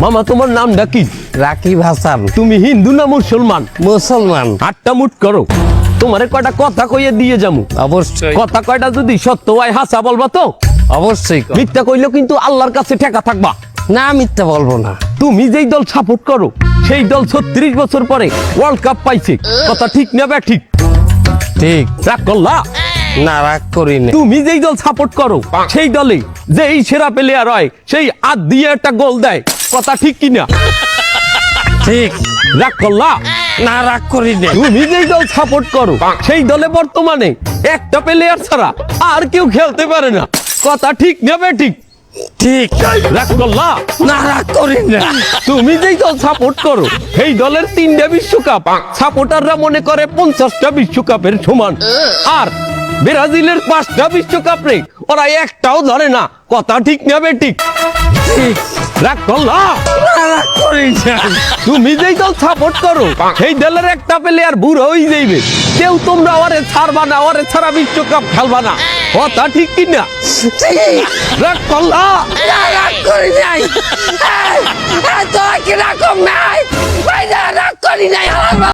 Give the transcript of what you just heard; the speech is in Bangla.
মামা তোমার নামটা কি? রাকিব হাসান। তুমি হিন্দু না মুসলমান? মুসলমান। আটটা মুট করো, তোমারে কয়টা কথা কইয়ে দিয়ে যামু। অবশ্যই কথা কয়টা যদি সত্য হয় হাসা বলবা তো? অবশ্যই। মিথ্যা কইলেও কিন্তু আল্লাহর কাছে ঠেকা থাকবা। না মিথ্যা বলবো না। তুমি যেই দল সাপোর্ট করো সেই দল 36 বছর পরে ওয়ার্ল্ড কাপ পাইছে, কথা ঠিক না বে ঠিক? ঠিক। রাগ করলা? না রাগ করি না। তুমি যেই দল সাপোর্ট করো সেই দলে যেই সেরা প্লেয়ার হয় সেই আদ দিয়ে একটা গোল দেয়, কথা ঠিক কিনা? ঠিক। রাগ করলা? না রাগ করি না। তুমি যেই দল সাপোর্ট করো সেই দলে বর্তমানে একটা প্লেয়ার ছাড়া আর কেউ খেলতে পারে না, কথা ঠিক না বে ঠিক? ঠিক। রাগ করলা? না রাগ করি না। তুমি যেই দল সাপোর্ট করো সেই দলের 3টা বিশ্বকাপ সাপোর্টাররা মনে করে 50টা বিশ্বকাপের সমান, আর ব্রাজিলের 5টা বিশ্বকাপ রে ওরা একটাও ধরে না, কথা ঠিক না বে ঠিক? ঠিক। রাগ করলা? না রাগ করি না। তুমি যেই দল সাপোর্ট করো সেই দলের একটা প্লেয়ার বুড়ো হয়ে যাইবে, কেউ তোমরা ওরে ছাড়বা না, ওরে ছাড়া বিশ্বকাপ খেলবা না, কথা ঠিক কিনা? ঠিক। রাগ করলা? না রাগ করি নাই। তো কি রকম নাই ভাই, রাগ করি নাই।